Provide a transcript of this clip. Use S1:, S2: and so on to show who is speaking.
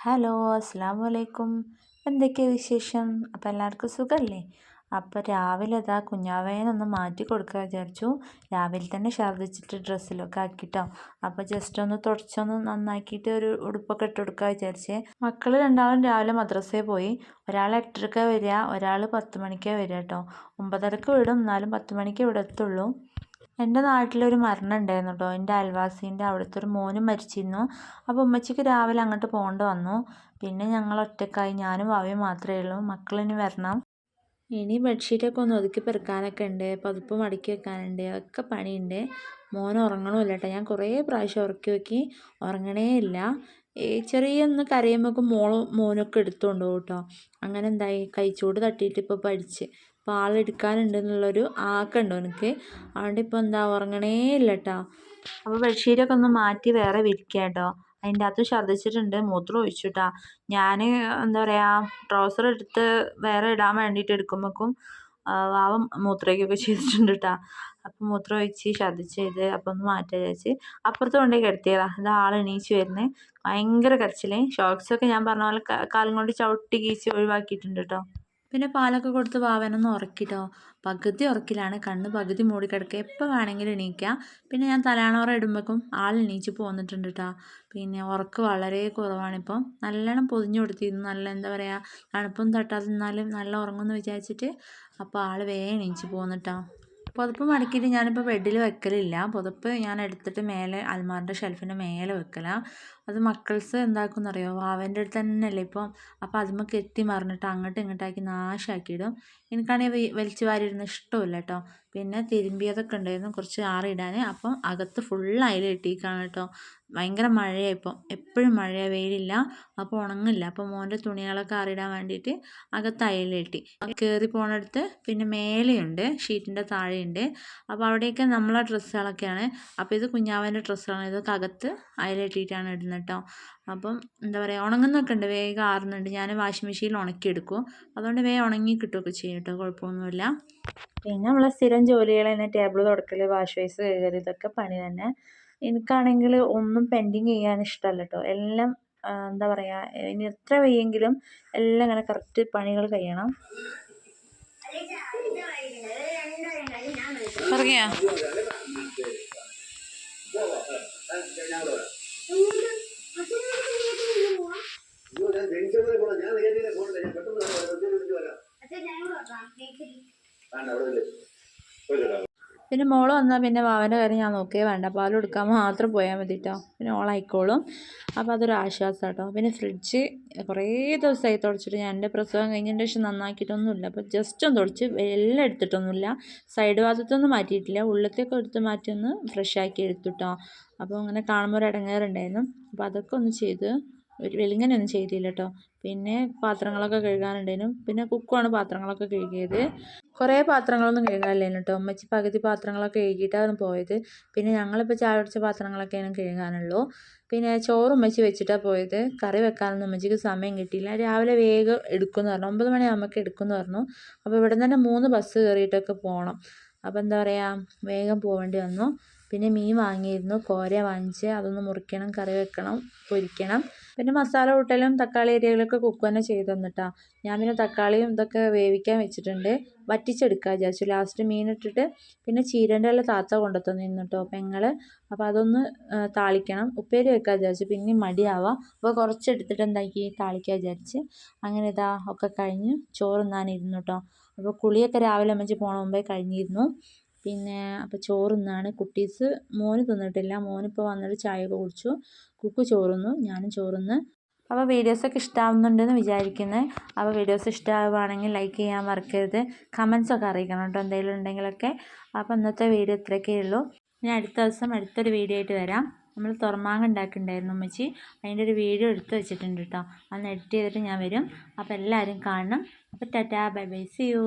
S1: Hello അസ്സലാമു അലൈക്കും. എന്തൊക്കെയാ വിശേഷം? അപ്പം എല്ലാവർക്കും സുഖമല്ലേ? അപ്പോൾ രാവിലെ ഇതാ കുഞ്ഞാവേനൊന്ന് മാറ്റി കൊടുക്കുക വിചാരിച്ചു. രാവിലെ തന്നെ ഛർദ്ദിച്ചിട്ട് ഡ്രസ്സിലൊക്കെ ആക്കിയിട്ടോ. അപ്പോൾ ജസ്റ്റ് ഒന്ന് തുടച്ചൊന്ന് നന്നാക്കിയിട്ട് ഒരു ഉടുപ്പൊക്കെ ഇട്ട് കൊടുക്കുക വിചാരിച്ചേ. മക്കൾ രണ്ടാളും രാവിലെ മദ്രസയിൽ പോയി. ഒരാൾ 8:30 വരിക, ഒരാൾ 10 മണിക്കാണ് വരിക കേട്ടോ. 9:30 വിടും, എന്നാലും 10 മണിക്ക് ഇവിടെ എത്തുള്ളൂ. എൻ്റെ നാട്ടിലൊരു മരണം ഉണ്ടായിരുന്നു കേട്ടോ. എൻ്റെ അയൽവാസീൻ്റെ അവിടുത്തെ ഒരു മോനും മരിച്ചിരുന്നു. അപ്പോൾ ഉമ്മച്ചിക്ക് രാവിലെ അങ്ങോട്ട് പോകേണ്ടി വന്നു. പിന്നെ ഞങ്ങൾ ഒറ്റക്കായി, ഞാനും വാവയും മാത്രമേ ഉള്ളൂ. മക്കളിനി വരണം. ഇനി ബെഡ്ഷീറ്റൊക്കെ ഒന്ന് ഒതുക്കി പെറുക്കാനൊക്കെ ഉണ്ട്, പുതപ്പ് മടക്കി വെക്കാനുണ്ട്, ഒക്കെ പണിയുണ്ട്. മോൻ ഉറങ്ങണമില്ല കേട്ടോ. ഞാൻ കുറേ പ്രാവശ്യം ഉറക്കി നോക്കി, ഉറങ്ങണേ ഇല്ല. ചെറിയൊന്ന് കരയുമ്പോഴേക്കും മോനൊക്കെ എടുത്തുകൊണ്ട് പോകും കേട്ടോ. അങ്ങനെ എന്തായി, കൈച്ചൂട് തട്ടിയിട്ട് ഇപ്പോൾ പഠിച്ച്. അപ്പോൾ ആളെടുക്കാനുണ്ട് എന്നുള്ളൊരു ആക്കുണ്ട് എനിക്ക്. അതുകൊണ്ട് ഇപ്പോൾ എന്താ ഉറങ്ങണേ ഇല്ല കേട്ടോ. അപ്പോൾ ബെഡ്ഷീറ്റൊക്കെ ഒന്ന് മാറ്റി വേറെ വിരിക്കുക കേട്ടോ. അതിൻ്റെ അകത്ത് ഛർദ്ദിച്ചിട്ടുണ്ട്, മൂത്രം ഒഴിച്ചു കേട്ടോ. ഞാൻ എന്താ പറയുക, ട്രൗസർ എടുത്ത് വേറെ ഇടാൻ വേണ്ടിയിട്ട് എടുക്കുമ്പോഴേക്കും വാവ മൂത്രമൊഴിക്കുകയൊക്കെ ചെയ്തിട്ടുണ്ട് കേട്ടോ. അപ്പം മൂത്രം ഒഴിച്ച് ഛർദ്ദിച്ച് ചെയ്ത് അപ്പം ഒന്ന് മാറ്റാൻ വിചാരിച്ച് അപ്പുറത്ത് കൊണ്ടുപോയി കിടത്തിയതാണ്. ഇത് ആൾ എണീച്ച് വരുന്നത്, ഭയങ്കര കരച്ചിൽ. ഷോക്സൊക്കെ ഞാൻ പറഞ്ഞ പോലെ കാലം കൊണ്ട് ചവിട്ടി കീച്ച് ഒഴിവാക്കിയിട്ടുണ്ട് കേട്ടോ. പിന്നെ പാലൊക്കെ കൊടുത്ത് വാവനൊന്ന് ഉറക്കിട്ടോ. പകുതി ഉറക്കിലാണ്, കണ്ണ് പകുതി മൂടി കിടക്കുക. എപ്പോൾ വേണമെങ്കിലും എണീക്കാം. പിന്നെ ഞാൻ തലാണോറ ഇടുമ്പോഴേക്കും ആൾ എണീച്ച് പോന്നിട്ടുണ്ട് കേട്ടോ. പിന്നെ ഉറക്ക് വളരെ കുറവാണിപ്പം. നല്ലോണം പൊതിഞ്ഞു കൊടുത്തിരുന്നു, നല്ല എന്താ പറയുക, തണുപ്പൊന്നും തട്ടാതെ നിന്നാലും നല്ല ഉറങ്ങുമെന്ന് വിചാരിച്ചിട്ട്. അപ്പോൾ ആൾ വേഗം എണീച്ച് പോന്നിട്ടോ. പുതപ്പ് മടക്കിയിട്ട് ഞാനിപ്പോൾ ബെഡിൽ വെക്കലില്ല. പുതപ്പ് ഞാൻ എടുത്തിട്ട് മേലെ അൽമാറിൻ്റെ ഷെൽഫിൻ്റെ മേലെ വെക്കലാണ്. അത് മക്കൾസ് എന്താക്കുമെന്നറിയോ, വാവൻ്റെ അടുത്ത് തന്നെയല്ലേ ഇപ്പം. അപ്പോൾ അതുമ്മ കെത്തി മറിഞ്ഞിട്ട് അങ്ങോട്ടും ഇങ്ങോട്ടാക്കി നാശാക്കിയിടും. എനിക്കാണെങ്കിൽ വലിച്ചു വാരിയിടുന്ന ഇഷ്ടമില്ല കേട്ടോ. പിന്നെ തിരുമ്പിയതൊക്കെ ഉണ്ടായിരുന്നു കുറച്ച് ആറിടാൻ. അപ്പം അകത്ത് ഫുൾ അയല ഇട്ടിരിക്കുകയാണ് കേട്ടോ. ഭയങ്കര മഴയാണ് ഇപ്പം, എപ്പോഴും മഴയാണ്, വെയിലില്ല. അപ്പോൾ ഉണങ്ങില്ല. അപ്പോൾ മോൻ്റെ തുണികളൊക്കെ ആറിടാൻ വേണ്ടിയിട്ട് അകത്ത് അയല ഇട്ടി. കയറി പോണടുത്ത് പിന്നെ മേലെയുണ്ട്, ഷീറ്റിൻ്റെ താഴെയുണ്ട്. അപ്പോൾ അവിടെയൊക്കെ നമ്മളെ ഡ്രസ്സുകളൊക്കെയാണ്. അപ്പോൾ ഇത് കുഞ്ഞാവൻ്റെ ഡ്രസ്സാണ്. ഇതൊക്കെ അകത്ത് അയല ഇട്ടിട്ടാണ് ഇടുന്നത് കേട്ടോ. അപ്പം എന്താ പറയുക, ഉണങ്ങുന്നൊക്കെ ഉണ്ട്, വേഗം ആറുന്നുണ്ട്. ഞാൻ വാഷിംഗ് മെഷീനിൽ ഉണക്കിയെടുക്കും. അതുകൊണ്ട് വേഗം ഉണങ്ങി കിട്ടുകയൊക്കെ ചെയ്യും കേട്ടോ, കുഴപ്പമൊന്നുമില്ല. പിന്നെ നമ്മളെ സ്ഥിരം ജോലികൾ തന്നെ, ടേബിൾ തുടക്കൽ, വാഷ് ബേസ് കഴുകൽ, ഇതൊക്കെ പണി തന്നെ. എനിക്കാണെങ്കിൽ ഒന്നും പെൻഡിങ് ചെയ്യാൻ ഇഷ്ടമല്ല കേട്ടോ. എല്ലാം എന്താ പറയുക, ഇനി എത്ര വയ്യെങ്കിലും എല്ലാം ഇങ്ങനെ കറക്റ്റ് പണികൾ കഴിയണം. പറഞ്ഞോ പിന്നെ മോള് വന്നാൽ പിന്നെ വാവൻ്റെ കാര്യം ഞാൻ നോക്കിയേ വേണ്ട, പാൽ കൊടുക്കാൻ മാത്രം പോയാൽ മതി കേട്ടോ. പിന്നെ ഓളായിക്കോളും. അപ്പോൾ അതൊരു ആശ്വാസം കേട്ടോ. പിന്നെ ഫ്രിഡ്ജ് കുറേ ദിവസമായി തുടച്ചിട്ട്, ഞാൻ എൻ്റെ പ്രസവം കഴിഞ്ഞതിൻ്റെ ശേഷം നന്നാക്കിയിട്ടൊന്നുമില്ല. അപ്പോൾ ജസ്റ്റ് ഒന്ന് തുടച്ച്, എല്ലാം എടുത്തിട്ടൊന്നുമില്ല. സൈഡ് ഭാഗത്തൊന്നും മാറ്റിയിട്ടില്ല, ഉള്ളത്തേക്ക് എടുത്ത് മാറ്റി ഒന്ന് ഫ്രഷ് ആക്കി എടുത്തു കേട്ടോ. അപ്പോൾ അങ്ങനെ കാണുമ്പോൾ ഒരു ഇടങ്ങേറുണ്ടായിരുന്നു. അപ്പോൾ അതൊക്കെ ഒന്ന് ചെയ്ത്, വെളിങ്ങനെയൊന്നും ചെയ്തില്ല കേട്ടോ. പിന്നെ പാത്രങ്ങളൊക്കെ കഴുകാനുണ്ടായിരുന്നു. പിന്നെ കുക്കുമാണ് പാത്രങ്ങളൊക്കെ കഴുകിയത്. കുറേ പാത്രങ്ങളൊന്നും കഴുകാനില്ലായിരുന്നു കേട്ടോ. ഉമ്മച്ചി പകുതി പാത്രങ്ങളൊക്കെ കഴുകിയിട്ടാണ് പോയത്. പിന്നെ ഞങ്ങളിപ്പോൾ ചായ കുടിച്ച പാത്രങ്ങളൊക്കെയാണ് കഴുകാനുള്ളൂ. പിന്നെ ചോറ് ഉമ്മച്ചി വെച്ചിട്ടാണ് പോയത്. കറി വെക്കാനൊന്നും ഉമ്മച്ചിക്ക് സമയം കിട്ടിയില്ല. രാവിലെ വേഗം എടുക്കുമെന്ന് പറഞ്ഞു, 9 മണിയാകുമ്പോൾ എടുക്കുമെന്ന് പറഞ്ഞു. അപ്പോൾ ഇവിടെ തന്നെ 3 ബസ് കയറിയിട്ടൊക്കെ പോകണം. അപ്പോൾ എന്താ പറയുക, വേഗം പോകേണ്ടി വന്നു. പിന്നെ മീൻ വാങ്ങിയിരുന്നു, കോര വാങ്ങിച്ച് അതൊന്ന് മുറിക്കണം, കറി വെക്കണം, പൊരിക്കണം. പിന്നെ മസാല കൂട്ടലും തക്കാളി അരികളൊക്കെ കുക്ക് തന്നെ ചെയ്ത് തന്നിട്ടാ. ഞാൻ പിന്നെ തക്കാളിയും ഇതൊക്കെ വേവിക്കാൻ വെച്ചിട്ടുണ്ട്, വറ്റിച്ചെടുക്കാൻ വിചാരിച്ചു. ലാസ്റ്റ് മീനിട്ടിട്ട് പിന്നെ ചീരൻ്റെ എല്ലാം താത്ത കൊണ്ടുത്തന്നിരുന്നു കേട്ടോ, പെങ്ങൾ. അപ്പോൾ അതൊന്ന് താളിക്കണം, ഉപ്പേരി വെക്കാൻ വിചാരിച്ചു. പിന്നെ മടിയാവാം, അപ്പോൾ കുറച്ചെടുത്തിട്ട് എന്താക്കി താളിക്കാൻ വിചാരിച്ച്. അങ്ങനെ ഇതാ ഒക്കെ കഴിഞ്ഞ് ചോറുണ്ണാനിരുന്നു കേട്ടോ. അപ്പോൾ കുളിയൊക്കെ രാവിലെ അമ്മച്ചി പോണ മുമ്പേ കഴിഞ്ഞിരുന്നു. പിന്നെ അപ്പോൾ ചോറുന്നാണ്. കുട്ടീസ് മോന് തിന്നിട്ടില്ല, മോനിപ്പോൾ വന്നിട്ട് ചായയൊക്കെ കുടിച്ചു. കുക്കു ചോറുന്നു, ഞാനും ചോറുന്ന്. അപ്പോൾ വീഡിയോസൊക്കെ ഇഷ്ടമാവുന്നുണ്ടെന്ന് വിചാരിക്കുന്നത്. അപ്പോൾ വീഡിയോസ് ഇഷ്ടമാവുകയാണെങ്കിൽ ലൈക്ക് ചെയ്യാൻ മറക്കരുത്, കമൻസൊക്കെ അറിയിക്കണം കേട്ടോ എന്തെങ്കിലും ഉണ്ടെങ്കിലൊക്കെ. അപ്പോൾ ഇന്നത്തെ വീഡിയോ ഇത്രയൊക്കെ ഉള്ളൂ. ഇനി അടുത്ത ദിവസം അടുത്തൊരു വീഡിയോ ആയിട്ട് വരാം. നമ്മൾ തുറമാങ്ങ ഉണ്ടാക്കിയിട്ടുണ്ടായിരുന്നു ഉമ്മച്ചി, അതിൻ്റെ ഒരു വീഡിയോ എടുത്ത് വെച്ചിട്ടുണ്ട് കേട്ടോ. അന്ന് എഡിറ്റ് ചെയ്തിട്ട് ഞാൻ വരും. അപ്പോൾ എല്ലാവരും കാണണം. അപ്പോൾ tata, bye bye, see U.